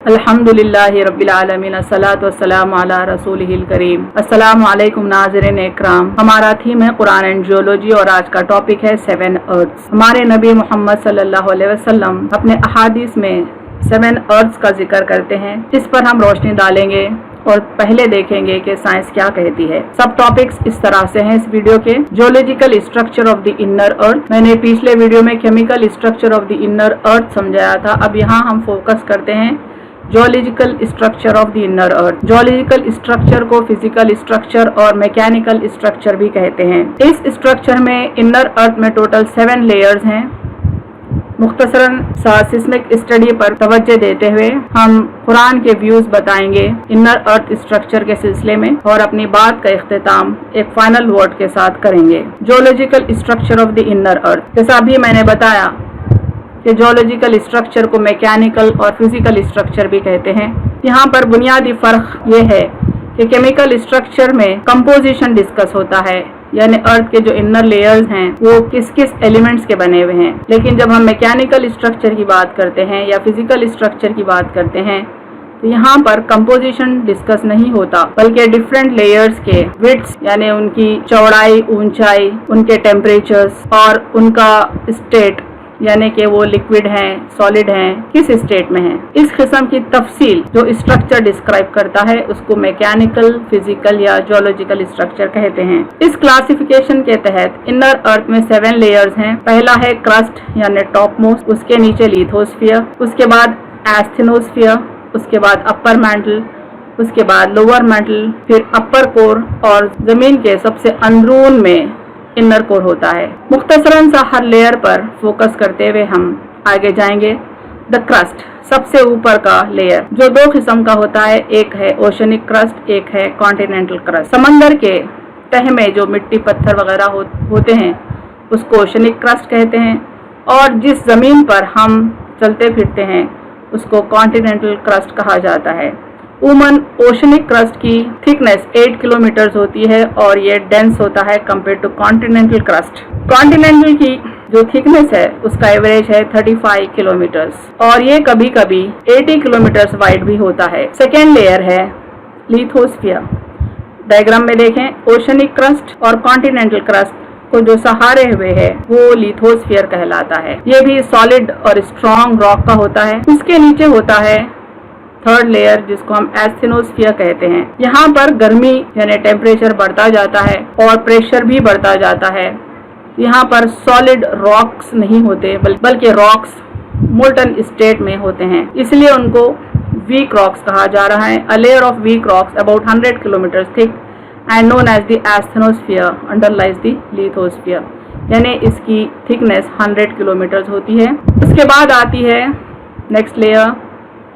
अल्हम्दुलिल्लाहि रब्बिल आलमीन अस्सलातु वस्सलामु अला रसूलिहिल करीम। अस्सलामु अलैकुम नाज़रीन इकराम। हमारा थीम है कुरान एंड जियोलॉजी और आज का टॉपिक है 7 अर्थ्स। हमारे नबी मोहम्मद सल्लल्लाहु अलैहि वसल्लम अपने अहादीस में 7 अर्थ्स का जिक्र करते हैं। इस पर हम रोशनी डालेंगे और पहले देखेंगे कि साइंस क्या कहती है। सब टॉपिक्स इस तरह से हैं इस वीडियो के। Geological structure of the inner earth, मैंने पिछले वीडियो में chemical structure of the inner earth समझाया था। अब यहाँ हम फोकस करते हैं geological structure of the inner earth. Geological structure को फिजिकल स्ट्रक्चर और मैकेनिकल स्ट्रक्चर भी कहते हैं। इस स्ट्रक्चर में इनर अर्थ में टोटल 7 लेयर्स हैं। मुख्तसरन सिस्मिक स्टडी पर तवज्जो देते हुए हम कुरान के व्यूज बताएंगे इनर अर्थ स्ट्रक्चर के सिलसिले में और अपनी बात का इख्तिताम एक फाइनल वर्ड के साथ करेंगे। Geological structure of the inner earth, जैसा अभी मैंने बताया कि जियोलॉजिकल स्ट्रक्चर को मैकेनिकल और फिजिकल स्ट्रक्चर भी कहते हैं। यहाँ पर बुनियादी फर्क ये है कि केमिकल स्ट्रक्चर में कंपोजिशन डिस्कस होता है, यानी अर्थ के जो इनर लेयर्स हैं वो किस किस एलिमेंट्स के बने हुए हैं। लेकिन जब हम मैकेनिकल स्ट्रक्चर की बात करते हैं या फिजिकल स्ट्रक्चर की बात करते हैं तो यहाँ पर कंपोजिशन डिस्कस नहीं होता, बल्कि डिफरेंट लेयर्स के विड्थ यानी उनकी चौड़ाई, ऊंचाई, उनके टेम्परेचर्स और उनका स्टेट यानी कि वो लिक्विड हैं, सॉलिड हैं, किस स्टेट में हैं। इस किस्म की तफसील जो स्ट्रक्चर डिस्क्राइब करता है उसको मैकेनिकल, फिजिकल या जियोलॉजिकल स्ट्रक्चर कहते हैं। इस क्लासिफिकेशन के तहत इनर अर्थ में 7 लेयर्स हैं। पहला है क्रस्ट यानी टॉप मोस्ट, उसके नीचे लिथोस्फीयर, उसके बाद एस्थेनोस्फीयर, उसके बाद अपर मैंटल, उसके बाद लोअर मैंटल, फिर अपर कोर और जमीन के सबसे अंदरून में इनर कोर होता है। मुख्तसरन सा हर लेयर पर फोकस करते हुए हम आगे जाएंगे। द क्रस्ट, सबसे ऊपर का लेयर, जो 2 किस्म का होता है, एक है ओशनिक क्रस्ट, एक है कॉन्टिनेंटल क्रस्ट। समंदर के तह में जो मिट्टी पत्थर वगैरह होते हैं उसको ओशनिक क्रस्ट कहते हैं, और जिस जमीन पर हम चलते फिरते हैं उसको कॉन्टिनेंटल क्रस्ट कहा जाता है। ओशनिक क्रस्ट की थिकनेस 8 किलोमीटर होती है और ये डेंस होता है compare to continental crust. Continental की जो थिकनेस है उसका एवरेज है 35 किलोमीटर और ये कभी कभी 80 किलोमीटर वाइड भी होता है। सेकेंड लेयर है लिथोस्फीयर। डायग्राम में देखें, ओशनिक क्रस्ट और कॉन्टिनेंटल क्रस्ट को जो सहारे हुए है वो लिथोस्फीयर कहलाता है। ये भी सॉलिड और स्ट्रॉन्ग रॉक का होता है। उसके नीचे होता है थर्ड लेयर जिसको हम एस्थेनोस्फीयर कहते हैं। यहाँ पर गर्मी यानी टेम्परेचर बढ़ता जाता है और प्रेशर भी बढ़ता जाता है। यहाँ पर सॉलिड रॉक्स नहीं होते बल्कि रॉक्स मोल्टन स्टेट में होते हैं, इसलिए उनको वीक रॉक्स कहा जा रहा है। A layer of weak rocks about 100 kilometre thick and known as the asthenosphere underlies the lithosphere, यानी इसकी थिकनेस 100 किलोमीटर होती है। उसके बाद आती है नेक्स्ट लेयर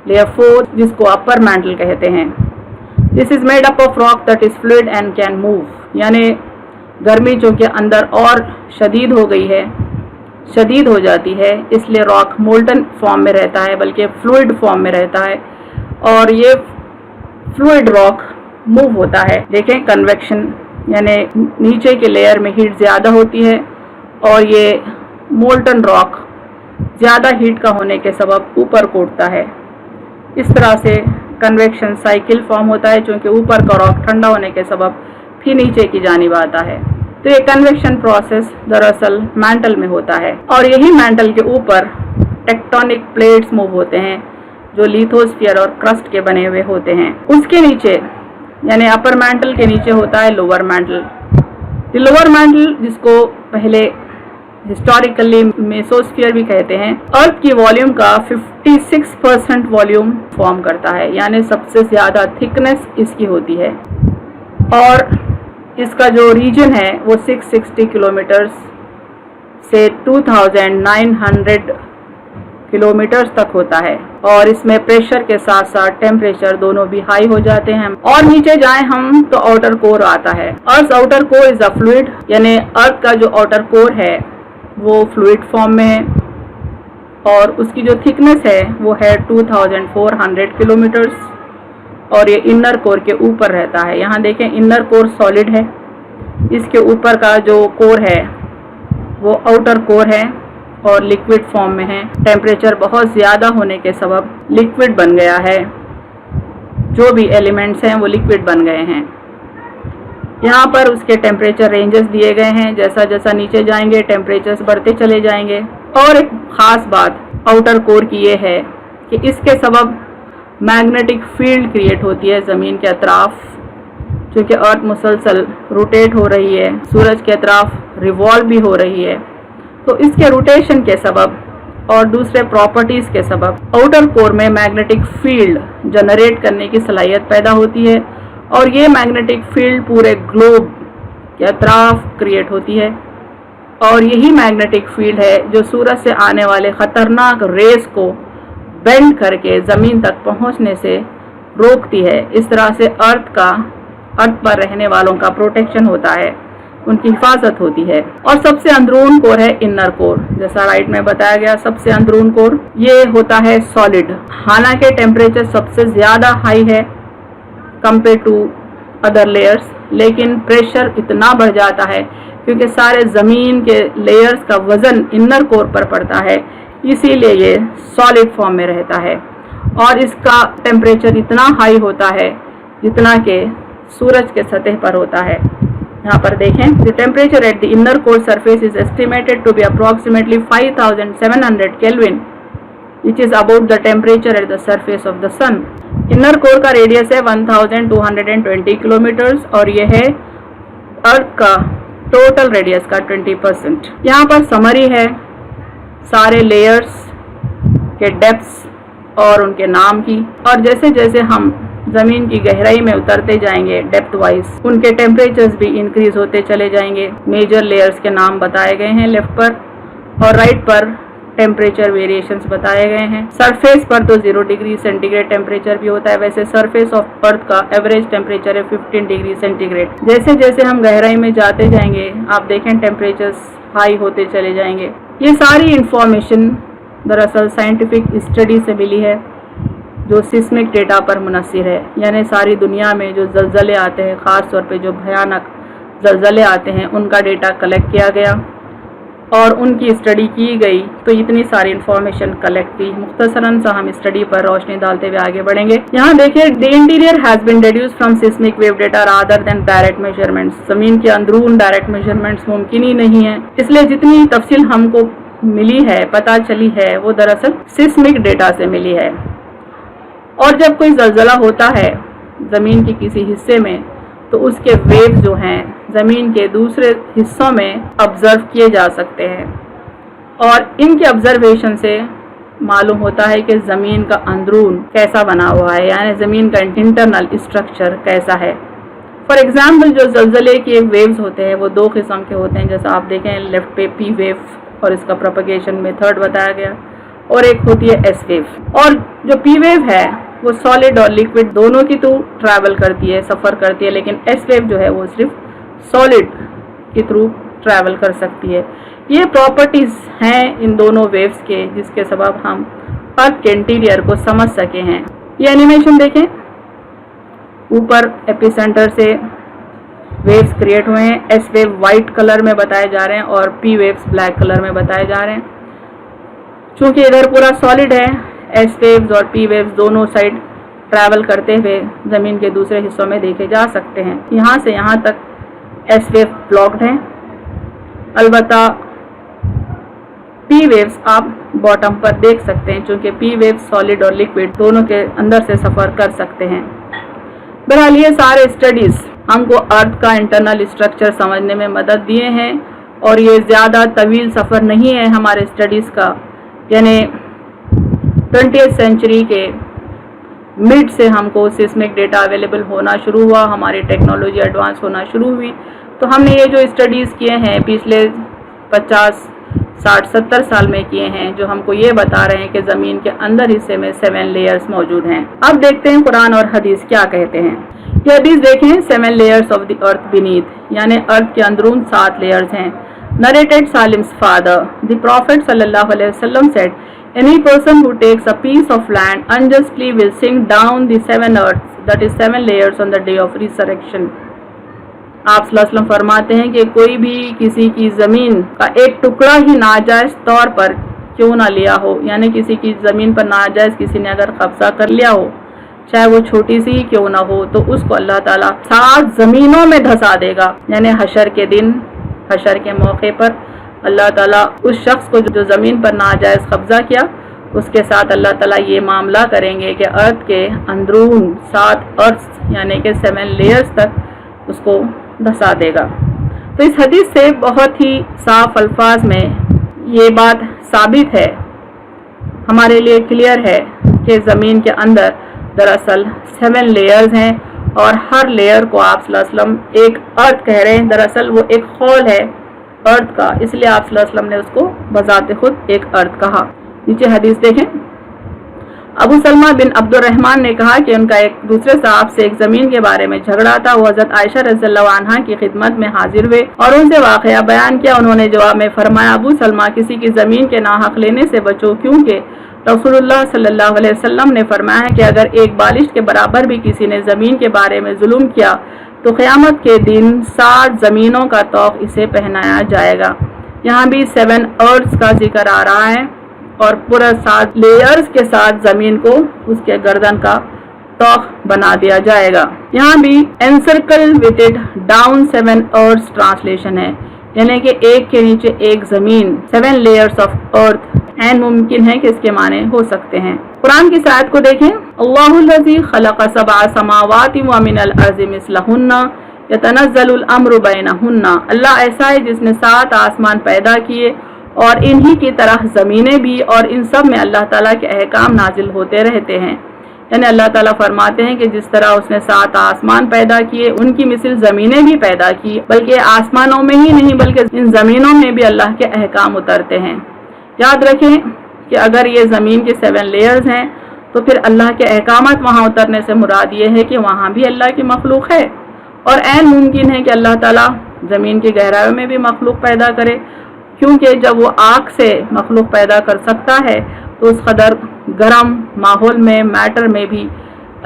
4 जिसको अपर मैंटल कहते हैं। This is made up of rock that is fluid and can move, यानी गर्मी जो कि अंदर और शदीद हो गई है, शदीद हो जाती है, इसलिए रॉक मोल्टन फॉर्म में रहता है बल्कि फ्लूइड फॉर्म में रहता है और ये फ्लूइड रॉक मूव होता है। देखें कन्वेक्शन यानी नीचे के लेयर में हीट ज़्यादा होती है और ये मोल्टन रॉक ज़्यादा हीट का होने के सबब ऊपर को उठता है। इस तरह से कन्वेक्शन साइकिल फॉर्म होता है, क्योंकि ऊपर का रॉक ठंडा होने के सबब फिर नीचे की जानिब आता है। तो ये कन्वेक्शन प्रोसेस दरअसल मैंटल में होता है और यही मैंटल के ऊपर टेक्टोनिक प्लेट्स मूव होते हैं जो लिथोस्फीयर और क्रस्ट के बने हुए होते हैं। उसके नीचे यानी अपर मैंटल के नीचे होता है लोअर मैंटल। लोअर मैंटल जिसको पहले हिस्टोरिकली मेसोस्फीयर भी कहते हैं, अर्थ की वॉल्यूम का 56% वॉल्यूम फॉर्म करता है, यानी सबसे ज्यादा थिकनेस इसकी होती है और इसका जो रीजन है वो 660 किलोमीटर से 2900 किलोमीटर तक होता है और इसमें प्रेशर के साथ साथ टेम्परेचर दोनों भी हाई हो जाते हैं। और नीचे जाएं हम तो आउटर कोर आता है। Earth outer core is a fluid, यानी अर्थ का जो आउटर कोर है वो फ्लूइड फॉर्म में है और उसकी जो थिकनेस है वो है 2400 किलोमीटर्स और ये इनर कोर के ऊपर रहता है। यहाँ देखें इनर कोर सॉलिड है, इसके ऊपर का जो कोर है वो आउटर कोर है اور लिक्विड फॉर्म में हैं। टेम्परेचर बहुत ज़्यादा होने के सबब लिक्विड बन गया है, जो भी एलिमेंट्स हैं वो लिक्विड बन गए हैं। यहाँ पर उसके टेम्परेचर रेंजेस दिए गए हैं, जैसा जैसा नीचे जाएंगे टेम्परेचर्स बढ़ते चले जाएंगे। और एक ख़ास बात आउटर कोर की ये है कि इसके सबब मैग्नेटिक फील्ड क्रिएट होती है ज़मीन के अतराफ़, चूँकि अर्थ मुसलसल रोटेट हो रही है, सूरज के अतराफ़ रिवॉल्व भी हो रही है, तो इसके रोटेशन के सबब और दूसरे प्रॉपर्टीज़ के सबब आउटर कोर में मैग्नेटिक फील्ड जनरेट करने की सलाहियत पैदा होती है और ये मैग्नेटिक फील्ड पूरे ग्लोब के अतराफ क्रिएट होती है। और यही मैग्नेटिक फील्ड है जो सूरज से आने वाले ख़तरनाक रेस को बेंड करके ज़मीन तक पहुंचने से रोकती है। इस तरह से अर्थ पर रहने वालों का प्रोटेक्शन होता है, उनकी हिफाजत होती है। और सबसे अंदरून कोर है इनर कोर, जैसा राइट में बताया गया। सबसे अंदरून कोर ये होता है सॉलिड। हालांकि टेम्परेचर सबसे ज़्यादा हाई है कंपेयर टू अदर लेयर्स, लेकिन प्रेशर इतना बढ़ जाता है क्योंकि सारे ज़मीन के लेयर्स का वज़न इनर कोर पर पड़ता है, इसीलिए ये सॉलिड फॉर्म में रहता है। और इसका टेम्परेचर इतना हाई होता है जितना कि सूरज के सतह पर होता है। यहाँ पर देखें, the temperature at the inner core surface is estimated to be approximately 5700 kelvin, which is about the temperature at the surface of the sun. Inner core का रेडियस है 1220 किलोमीटर्स और यह है अर्थ का टोटल रेडियस का 20%। यहाँ पर समरी है सारे लेयर्स के डेप्थ्स और उनके नाम की, और जैसे जैसे हम ज़मीन की गहराई में उतरते जाएंगे डेप्थ वाइज, उनके टेम्परेचर्स भी इंक्रीज होते चले जाएंगे। मेजर लेयर्स के नाम बताए गए हैं लेफ्ट पर, और राइट पर टेम्परेचर वेरिएशंस बताए गए हैं। सरफेस पर तो 0 डिग्री सेंटीग्रेड टेम्परेचर भी होता है, वैसे सरफेस ऑफ अर्थ का एवरेज टेम्परेचर है 15 डिग्री सेंटीग्रेड। जैसे जैसे हम गहराई में जाते जाएंगे आप देखें टेम्परेचर्स हाई होते चले जाएंगे। ये सारी इंफॉर्मेशन दरअसल साइंटिफिक स्टडी से मिली है जो सिस्मिक डेटा पर मुनस्सिर है, यानी सारी दुनिया में जो ज़लज़ले आते हैं, ख़ास तौर पे जो भयानक ज़लज़ले आते हैं, उनका डेटा कलेक्ट किया गया और उनकी स्टडी की गई, तो इतनी सारी इंफॉर्मेशन कलेक्ट की। मुख्तसरन सा हम स्टडी पर रोशनी डालते हुए आगे बढ़ेंगे। यहाँ देखिए, the interior has been deduced from seismic wave data rather than direct measurements. ज़मीन के अंदरून डायरेक्ट मेजरमेंट्स मुमकिन ही नहीं है, इसलिए जितनी तफसील हमको मिली है, पता चली है, वो दरअसल सिस्मिक डेटा से मिली है। और जब कोई ज़लज़ला होता है ज़मीन के किसी हिस्से में, तो उसके वेव जो हैं ज़मीन के दूसरे हिस्सों में ऑब्ज़र्व किए जा सकते हैं और इनके ऑब्ज़र्वेशन से मालूम होता है कि ज़मीन का अंदरून कैसा बना हुआ है, यानी ज़मीन का इंटरनल स्ट्रक्चर कैसा है। फॉर एग्ज़ाम्पल, जो ज़लज़ले के वेव्स होते हैं वो 2 किस्म के होते हैं, जैसा आप देखें लेफ्ट पे पी वेव और इसका प्रोपगेशन मेथड बताया गया, और एक होती है एस वेव। और जो पी वेव है वो सॉलिड और लिक्विड दोनों की थ्रू ट्रैवल करती है, सफ़र करती है, लेकिन एस वेव जो है वो सिर्फ सॉलिड के थ्रू ट्रैवल कर सकती है। ये प्रॉपर्टीज़ हैं इन दोनों वेव्स के, जिसके सबब हम अर्थ के इंटीरियर को समझ सके हैं। ये एनिमेशन देखें, ऊपर एपिसेंटर से वेव्स क्रिएट हुए हैं। एस वेव वाइट कलर में बताए जा रहे हैं और पी वेव्स ब्लैक कलर में बताए जा रहे हैं। चूँकि इधर पूरा सॉलिड है, एस वेव्स और पी वेव्स दोनों साइड ट्रैवल करते हुए ज़मीन के दूसरे हिस्सों में देखे जा सकते हैं। यहाँ से यहाँ तक एस वेव ब्लॉक्ड हैं, अलबत्ता पी वेव्स आप बॉटम पर देख सकते हैं, चूँकि पी वेव्स सॉलिड और लिक्विड दोनों के अंदर से सफ़र कर सकते हैं। बहरहाल ये सारे स्टडीज़ हमको अर्थ का इंटरनल स्ट्रक्चर समझने में मदद दिए हैं, और ये ज़्यादा तवील सफ़र नहीं है हमारे स्टडीज़ का, यानी 20th सेंचुरी के मिड से हमको सिस्मिक डेटा अवेलेबल होना शुरू हुआ, हमारी टेक्नोलॉजी एडवांस होना शुरू हुई, तो हमने ये जो स्टडीज़ किए हैं पिछले 50, 60, 70 साल में किए हैं, जो हमको ये बता रहे हैं कि ज़मीन के अंदर हिस्से में 7 लेयर्स मौजूद हैं। अब देखते हैं कुरान और हदीस क्या कहते हैं। ये हदीस देखें, 7 layers of the earth beneath, यानी अर्थ के अंदरून 7 लेयर्स हैं। नरेटेड सालिम्स फादर, द प्रॉफिट सल्लल्लाहु अलैहि वसल्लम said, any person who takes a piece of land unjustly will sink down the 7 earths, that is 7 layers, on the day of resurrection. آپ صلی اللہ علیہ وسلم فرماتے ہیں کہ کوئی بھی کسی کی زمین کا ایک ٹکڑا ہی ناجائز طور پر کیوں نہ لیا ہو، یعنی کسی کی زمین پر ناجائز کسی نے اگر قبضہ کر لیا ہو، چاہے وہ چھوٹی سی ہی کیوں نہ ہو، تو اس کو اللہ تعالیٰ 7 زمینوں میں دھسا دے گا. یعنی حشر کے دن، حشر کے موقع پر اللہ تعالیٰ اس شخص کو جو زمین پر ناجائز قبضہ کیا، اس کے ساتھ اللہ تعالیٰ یہ معاملہ کریں گے کہ ارتھ کے اندرون 7 ارتھ یعنی کہ 7 لیئرز تک اس کو دھسا دے گا. تو اس حدیث سے بہت ہی صاف الفاظ میں یہ بات ثابت ہے، ہمارے لیے کلیئر ہے کہ زمین کے اندر دراصل 7 لیئرز ہیں، اور ہر لیئر کو آپ صلی اللہ علیہ وسلم ایک ارتھ کہہ رہے ہیں. دراصل وہ ایک خول ہے ارتھ کا، اس لیے آپ صلی اللہ علیہ وسلم نے اس کو بذات خود ایک ارتھ کہا. نیچے حدیث دیکھیں. ابو سلمہ بن عبد الرحمن نے کہا کہ ان کا ایک دوسرے صاحب سے ایک زمین کے بارے میں جھگڑا تھا. وہ حضرت عائشہ رضی اللہ عنہا کی خدمت میں حاضر ہوئے اور ان سے واقعہ بیان کیا. انہوں نے جواب میں فرمایا، ابو سلمہ، کسی کی زمین کے ناحق لینے سے بچو، کیونکہ رسول اللہ صلی اللہ علیہ وسلم نے فرمایا ہے کہ اگر ایک بالشت کے برابر بھی کسی نے زمین کے بارے میں ظلم کیا تو قیامت کے دن 60 زمینوں کا طوق اسے پہنایا جائے گا. یہاں بھی 7 ارتھز کا ذکر آ رہا ہے اور پورا 7 لیئرز کے ساتھ زمین کو اس کے گردن کا طوق بنا دیا جائے گا. یہاں بھی encircle with it down 7 earths translation ہے، یعنی کہ ایک کے نیچے ایک زمین، 7 layers of earth. این ممکن ہے کہ اس کے معنی ہو سکتے ہیں. قرآن کی آیت کو دیکھیں. اللہ الذی خلق 7 سماوات ومن الارض مثلہن یتنزل الامر بینہن. اللہ ایسا ہے جس نے 7 آسمان پیدا کیے اور انہی کی طرح زمینیں بھی، اور ان سب میں اللہ تعالیٰ کے احکام نازل ہوتے رہتے ہیں. یعنی اللہ تعالیٰ فرماتے ہیں کہ جس طرح اس نے 7 آسمان پیدا کیے، ان کی مثل زمینیں بھی پیدا کی، بلکہ آسمانوں میں ہی نہیں بلکہ ان زمینوں میں بھی اللہ کے احکام اترتے ہیں. یاد رکھیں کہ اگر یہ زمین کے 7 لیئرز ہیں تو پھر اللہ کے احکامات وہاں اترنے سے مراد یہ ہے کہ وہاں بھی اللہ کی مخلوق ہے، اور عین ممکن ہے کہ اللہ تعالیٰ زمین کی گہرائیوں میں بھی مخلوق پیدا کرے، کیونکہ جب وہ آگ سے مخلوق پیدا کر سکتا ہے تو اس قدر گرم ماحول میں، میٹر میں بھی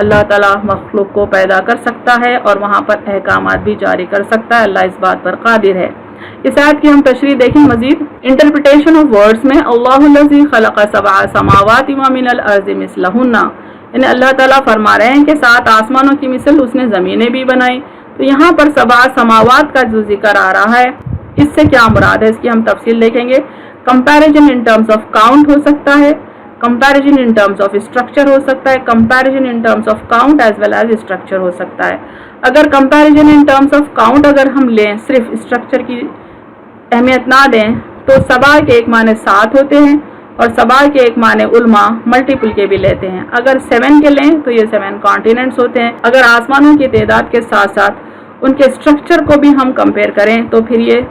اللہ تعالیٰ مخلوق کو پیدا کر سکتا ہے اور وہاں پر احکامات بھی جاری کر سکتا ہے. اللہ اس بات پر قادر ہے. اس آیت کی ہم تشریح دیکھیں مزید. انٹرپریٹیشن آف ورڈز میں اللہ الذی خلق 7 سماوات ومن الارض مثلہن، یعنی اللہ تعالیٰ فرما رہے ہیں کہ 7 آسمانوں کی مثل اس نے زمینیں بھی بنائی. تو یہاں پر 7 سماوات کا جو ذکر آ رہا ہے، اس سے کیا مراد ہے، اس کی ہم تفصیل دیکھیں گے. Comparison in terms of count ہو سکتا ہے، comparison in terms of structure ہو سکتا ہے، comparison in terms of count as well as structure ہو سکتا ہے. اگر comparison in terms of count اگر ہم لیں، صرف اسٹرکچر کی اہمیت نہ دیں، تو 7 کے ایک معنی 7 ہوتے ہیں اور 7 کے ایک معنی علماء ملٹیپل کے بھی لیتے ہیں. اگر 7 کے لیں تو یہ 7 کانٹیننٹس ہوتے ہیں. اگر آسمانوں کی تعداد کے ساتھ ساتھ ان کے اسٹرکچر کو بھی ہم کمپیئر کریں تو پھر یہ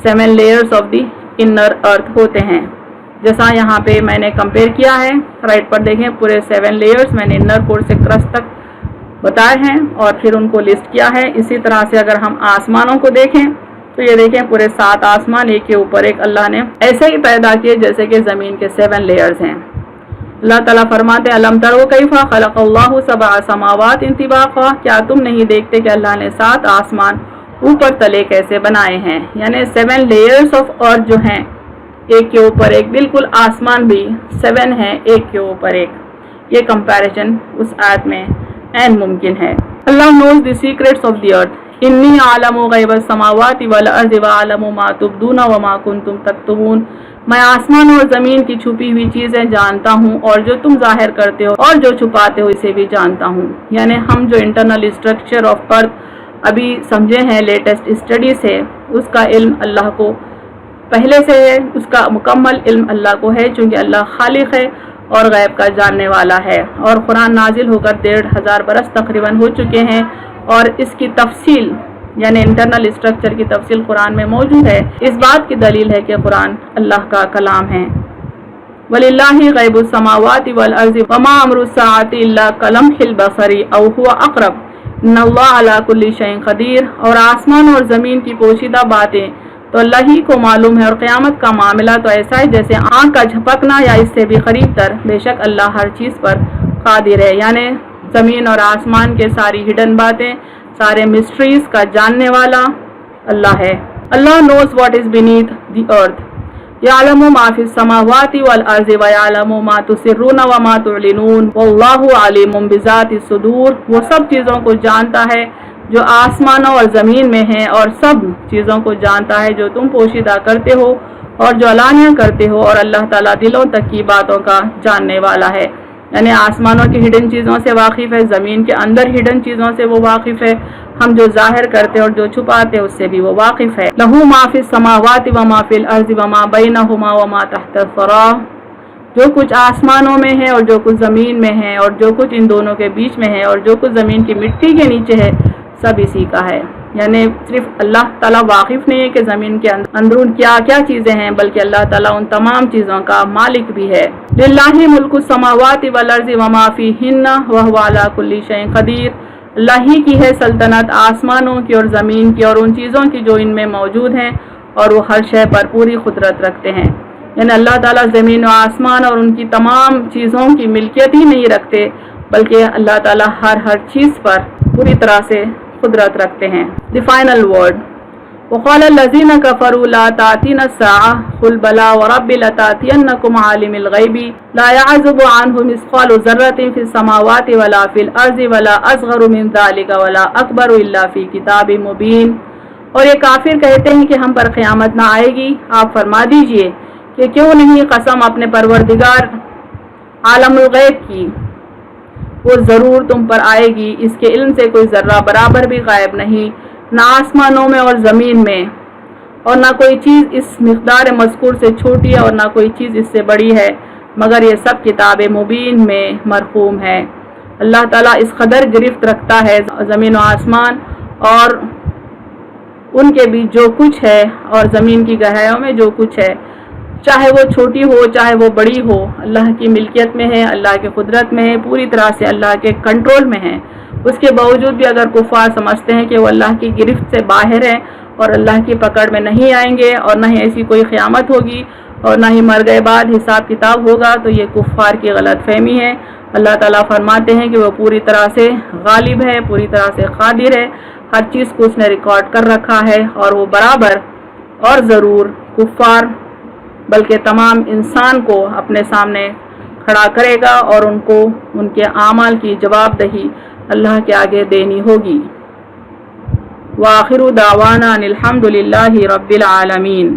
7 لیئرز آف دی انر ارتھ ہوتے ہیں. جیسا یہاں پہ میں نے کمپیئر کیا ہے، رائٹ پر دیکھیں پورے 7 لیئرز میں نے انر کور سے کرسٹ تک بتائے ہیں اور پھر ان کو لسٹ کیا ہے. اسی طرح سے اگر ہم آسمانوں کو دیکھیں تو یہ دیکھیں پورے 7 آسمان ایک کے اوپر ایک اللہ نے ایسے ہی پیدا کیے جیسے کہ زمین کے 7 لیئرز ہیں. اللہ تعالیٰ فرماتے ہیں الم تروا کیف خلق اللہ 7 سماوات طباقا، کیا تم نہیں دیکھتے کہ اللہ نے 7 آسمان اوپر تلے کیسے بنائے ہیں. یعنی 7 لیئرز آف ارتھ جو ہیں ایک کے اوپر ایک، بالکل آسمان بھی 7 ہیں ایک کے اوپر ایک. یہ کمپیریزن اس آیت میں عین ممکن ہے. اللہ نوز دی سیکرٹس آف دی ارتھ، انی عالم غیب السماوات والارض وعالم ما تبدون وما کنتم تکتمون. میں آسمان اور زمین کی چھپی ہوئی چیزیں جانتا ہوں اور جو تم ظاہر کرتے ہو اور جو چھپاتے ہو اسے بھی جانتا ہوں. یعنی ہم جو انٹرنل اسٹرکچر آف ارتھ ابھی سمجھے ہیں لیٹسٹ اسٹڈی سے، اس کا علم اللہ کو پہلے سے ہے، اس کا مکمل علم اللہ کو ہے، چونکہ اللہ خالق ہے اور غیب کا جاننے والا ہے. اور قرآن نازل ہو کر 1500 برس تقریباً ہو چکے ہیں اور اس کی تفصیل یعنی انٹرنل اسٹرکچر کی تفصیل قرآن میں موجود ہے. اس بات کی دلیل ہے کہ قرآن اللہ کا کلام ہے. وَلِلَّهِ غَيْبُ السَّمَاوَاتِ وَالْأَرْضِ وَمَا أَمْرُ السَّاعَةِ إِلَّا كَلَمْحِ الْبَصَرِ أَوْ هُوَ أَقْرَبُ إِنَّ اللَّهَ عَلَى كُلِّ شَيْءٍ قَدِيرٌ. اور آسمان اور زمین کی پوشیدہ باتیں تو اللہ ہی کو معلوم ہے، اور قیامت کا معاملہ تو ایسا ہے جیسے آنکھ کا جھپکنا یا اس سے بھی قریب تر. بے شک اللہ ہر چیز پر قادر ہے. یعنی زمین اور آسمان کے ساری ہڈن باتیں، سارے مسٹریز کا جاننے والا اللہ ہے. اللہ knows what is beneath the earth. يعلم ما في السماوات والأرض ويعلم ما تسرون وما تعلنون والله عليم بذات الصدور. وہ سب چیزوں کو جانتا ہے جو آسمانوں اور زمین میں ہیں، اور سب چیزوں کو جانتا ہے جو تم پوشیدہ کرتے ہو اور جو علانیہ کرتے ہو، اور اللہ تعالیٰ دلوں تک کی باتوں کا جاننے والا ہے. یعنی آسمانوں کی ہڈن چیزوں سے واقف ہے، زمین کے اندر ہڈن چیزوں سے وہ واقف ہے، ہم جو ظاہر کرتے اور جو چھپاتے اس سے بھی وہ واقف ہے. لہو ما فی السماوات وما فی الارض وما بینہما وما تحت الثری. جو کچھ آسمانوں میں ہے اور جو کچھ زمین میں ہے اور جو کچھ ان دونوں کے بیچ میں ہے اور جو کچھ زمین کی مٹی کے نیچے ہے، سب اسی کا ہے. یعنی صرف اللہ تعالیٰ واقف نہیں ہے کہ زمین کے اندرون کیا کیا چیزیں ہیں، بلکہ اللہ تعالیٰ ان تمام چیزوں کا مالک بھی ہے. للہ ملک السماوات والارض وما فیہن وہو علی کل شیء قدیر. اللہ ہی کی ہے سلطنت آسمانوں کی اور زمین کی اور ان چیزوں کی جو ان میں موجود ہیں، اور وہ ہر شے پر پوری قدرت رکھتے ہیں. یعنی اللہ تعالیٰ زمین و آسمان اور ان کی تمام چیزوں کی ملکیت ہی نہیں رکھتے، بلکہ اللہ تعالیٰ ہر چیز پر پوری طرح سے قدرت رکھتے ہیں. The final word. وقال الذين كفروا لا تأتينا الساعة قل بلى وربي لتأتينكم عالم الغيب لا يعزب عنه مثقال ذرة في السماوات ولا في الأرض ولا أصغر من ذلك ولا أكبر إلا في كتاب مبين. اور یہ کافر کہتے ہیں کہ ہم پر قیامت نہ آئے گی. آپ فرما دیجئے کہ کیوں نہیں قسم اپنے پروردگار عالم الغیب کی، وہ ضرور تم پر آئے گی. اس کے علم سے کوئی ذرہ برابر بھی غائب نہیں، نہ آسمانوں میں اور زمین میں، اور نہ کوئی چیز اس مقدار مذکور سے چھوٹی ہے اور نہ کوئی چیز اس سے بڑی ہے، مگر یہ سب کتاب مبین میں مرقوم ہے. اللہ تعالیٰ اس قدر گرفت رکھتا ہے زمین و آسمان اور ان کے بیچ جو کچھ ہے، اور زمین کی گہرائیوں میں جو کچھ ہے، چاہے وہ چھوٹی ہو چاہے وہ بڑی ہو، اللہ کی ملکیت میں ہے، اللہ کی قدرت میں ہے، پوری طرح سے اللہ کے کنٹرول میں ہے. اس کے باوجود بھی اگر کفار سمجھتے ہیں کہ وہ اللہ کی گرفت سے باہر ہیں اور اللہ کی پکڑ میں نہیں آئیں گے اور نہ ہی ایسی کوئی قیامت ہوگی اور نہ ہی مر گئے بعد حساب کتاب ہوگا، تو یہ کفار کی غلط فہمی ہے. اللہ تعالیٰ فرماتے ہیں کہ وہ پوری طرح سے غالب ہے، پوری طرح سے قادر ہے، ہر چیز کو اس نے ریکارڈ کر رکھا ہے، اور وہ برابر اور ضرور کفار بلکہ تمام انسان کو اپنے سامنے کھڑا کرے گا اور ان کو ان کے اعمال کی جواب دہی اللہ کے آگے دینی ہوگی. وآخر دعوانا ان الحمد للہ رب العالمین.